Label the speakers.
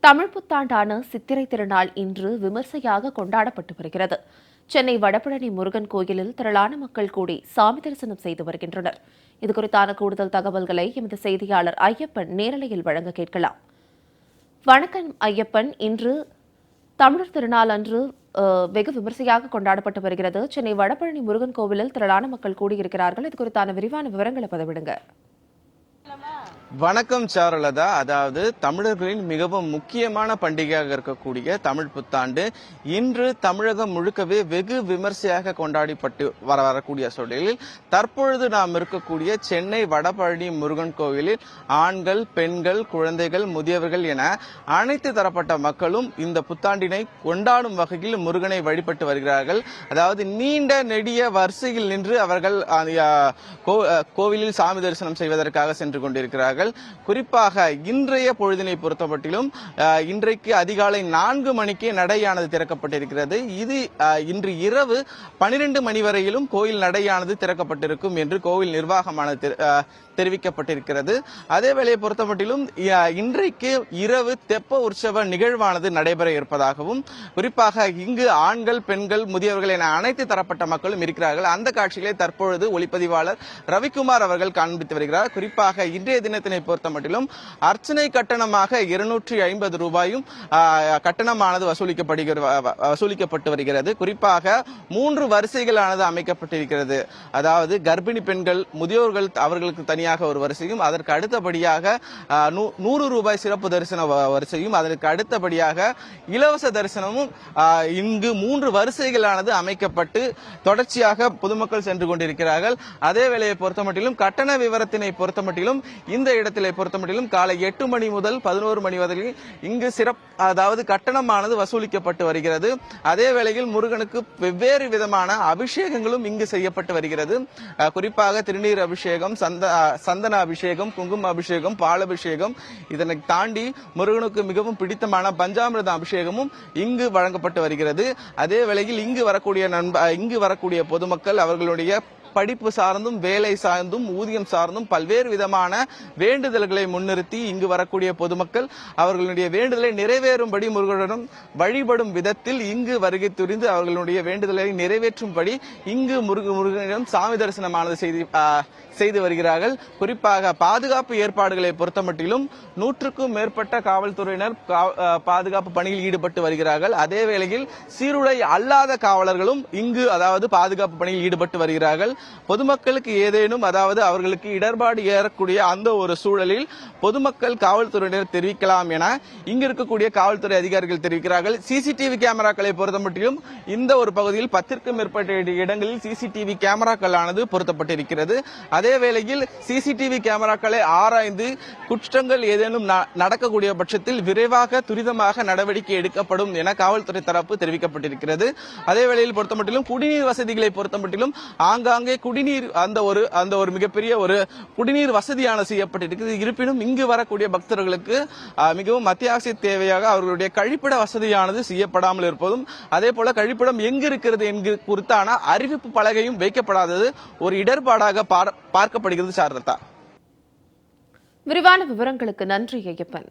Speaker 1: தமிழ் புத்தாண்டான சித்திரை திருநாள் இன்று விமர்சையாக கொண்டாடப்பட்டு வருகிறது. சென்னை வடபழனி முருகன் கோயிலில் திரளான மக்கள் கூடி சாமி தரிசனம் செய்து வருகின்றனர். இதுகுறித்தான கூடுதல் தகவல்களை எமது செய்தியாளர் ஐயப்பன் நேரலையில் வழங்க கேட்கலாம். வணக்கம் ஐயப்பன். இன்று தமிழர் திருநாள் அன்று வெகு விமர்சையாக கொண்டாடப்பட்டு வருகிறது. சென்னை வடபழனி முருகன் கோவிலில் திரளான மக்கள் கூடியிருக்கிறார்கள். இது குறித்தான விரிவான விவரங்களை பதிவிடுங்க.
Speaker 2: வணக்கம் சாருலதா. அதாவது தமிழர்களின் மிகவும் முக்கியமான பண்டிகையாக இருக்கக்கூடிய தமிழ் புத்தாண்டு இன்று தமிழகம் முழுக்கவே வெகு விமர்சையாக கொண்டாடப்பட்டு வரக்கூடிய சூழலில் தற்பொழுது நாம் இருக்கக்கூடிய சென்னை வடபழனி முருகன் கோவிலில் ஆண்கள், பெண்கள், குழந்தைகள், முதியவர்கள் என அனைத்து தரப்பட்ட மக்களும் இந்த புத்தாண்டினை கொண்டாடும் வகையில் முருகனை வழிபட்டு வருகிறார்கள். அதாவது நீண்ட நெடிய வரிசையில் நின்று அவர்கள் கோவிலில் சாமி தரிசனம் செய்வதற்காக சென்று கொண்டிருக்கிறார்கள். குறிப்பாக இன்றைய பொழுதினை பொறுத்தமட்டிலும் இன்றைக்கு அதிகாலை 4 மணிக்கு நடையானது திறக்கப்பட்டிருக்கிறது. இது இன்று இரவு 12 மணி வரையிலும் கோயில் நடையானது திறக்கப்பட்டிருக்கும் என்று கோவில் நிர்வாகமானது தெரிவிக்கப்பட்டிருக்கிறது. அதே வேளையை பொறுத்தமட்டிலும் இன்றைக்கு இரவு தெப்ப உற்சவ நிகழ்வானது நடைபெற இருப்பதாகவும், குறிப்பாக இங்கு ஆண்கள், பெண்கள், முதியவர்கள் என அனைத்து தரப்பட்ட மக்களும் இருக்கிறார்கள். அந்த காட்சிகளை தற்பொழுது ஒளிப்பதிவாளர் ரவிக்குமார் அவர்கள் காண்பித்து வருகிறார். குறிப்பாக இன்றைய தினத்தினை பொறுத்தமட்டிலும் அர்ச்சனை கட்டணமாக 250 ரூபாயும் கட்டணமானது வசூலிக்கப்பட்டு வருகிறது. குறிப்பாக 3 வரிசைகளானது அமைக்கப்பட்டிருக்கிறது. அதாவது கர்ப்பிணி பெண்கள், முதியோர்கள் அவர்களுக்கு தனியாக ஒரு வரிசையும், அதற்கு அடுத்தபடியாக 100 ரூபாய் சிறப்பு தரிசன வரிசையும், அதற்கு அடுத்தபடியாக இலவச தரிசனமும் இங்கு 3 வரிசைகளானது அமைக்கப்பட்டு தொடர்ச்சியாக பொதுமக்கள் சென்று கொண்டிருக்கிறார்கள். அதே வேளையை பொறுத்தமட்டிலும் கட்டண விவரத்தினை பொறுத்தமட்டிலும் இந்த இடத்திலே பொறுத்தமட்டிலும் காலை 8 மணி முதல் 11 மணி வரை இங்கு அதாவது கட்டணமானது வசூலிக்கப்பட்டு வருகிறது. அதே வேளையில் முருகனுக்கு வெவ்வேறு விதமான அபிஷேகங்களும் இங்கு செய்யப்பட்டு வருகிறது. குறிப்பாக திருநீர் அபிஷேகம், சந்தன அபிஷேகம், குங்கும அபிஷேகம், பாலபிஷேகம், இதனை தாண்டி முருகனுக்கு மிகவும் பிடித்தமான பஞ்சாமிர்த அபிஷேகமும் இங்கு வழங்கப்பட்டு வருகிறது. அதே வேளையில் இங்கு வரக்கூடிய பொதுமக்கள் அவர்களுடைய படிப்பு சார்ந்தும், வேலை சார்ந்தும், ஊதியம் சார்ந்தும் பல்வேறு விதமான வேண்டுதல்களை முன்னிறுத்தி இங்கு வரக்கூடிய பொதுமக்கள் அவர்களுடைய வேண்டுதலை நிறைவேறும்படி முருகனுடன் வழிபடும் விதத்தில் இங்கு வருகை புரிந்து அவர்களுடைய வேண்டுதலை நிறைவேற்றும்படி இங்கு முருகனிடம் சாமி தரிசனமானது செய்து வருகிறார்கள். குறிப்பாக பாதுகாப்பு ஏற்பாடுகளை பொறுத்தமட்டிலும் 100க்கும் மேற்பட்ட காவல்துறையினர் பாதுகாப்பு பணியில் ஈடுபட்டு வருகிறார்கள். அதே வேளையில் சீருடை அல்லாத காவலர்களும் இங்கு அதாவது பாதுகாப்பு பணியில் ஈடுபட்டு வருகிறார்கள். பொதுமக்களுக்கு ஏதேனும் அதாவது அவர்களுக்கு இடர்பாடு ஏறக்கூடிய அந்த ஒரு சூழலில் பொதுமக்கள் காவல்துறையினர் தெரிவிக்கலாம் என இங்கு இருக்கக்கூடிய காவல்துறை அதிகாரிகள் தெரிவிக்கிறார்கள். சிசிடிவி கேமராக்களை பொறுத்தமட்டிலும் இந்த ஒரு பகுதியில் 10க்கும் மேற்பட்ட இடங்களில் சிசிடிவி கேமராக்கள் ஆனது பொருத்தப்பட்டிருக்கிறது. அதே வேளையில் சிசிடிவி கேமராக்களை ஆராய்ந்து குற்றங்கள் ஏதேனும் நடக்கக்கூடிய பட்சத்தில் விரைவாக துரிதமாக நடவடிக்கை எடுக்கப்படும் என காவல்துறை தரப்பு தெரிவிக்கப்பட்டிருக்கிறது. அதே வேளையில் பொறுத்தமட்டிலும் குடிநீர் வசதிகளை பொறுத்தமட்டிலும் ஆங்காங்கே குடிநீர் அந்த ஒரு மிகப்பெரிய ஒரு குடிநீர் வசதியான செய்யப்பட்டிருக்கிறது. இருப்பினும் இங்கு வரக்கூடிய பக்தர்களுக்கு மிகவும் அத்தியாவசிய தேவையாக அவர்களுடைய கழிப்பிட வசதியானது செய்யப்படாமல் இருப்பதும், அதே போல கழிப்பிடம் எங்கு இருக்கிறது என்கிற குறித்தான அறிவிப்பு பலகையும் வைக்கப்படாதது ஒரு இடர்பாடாக பார்க்கப்படுகிறது. சாரதா,
Speaker 1: விரிவான விவரங்களுக்கு நன்றி ஐயப்பன்.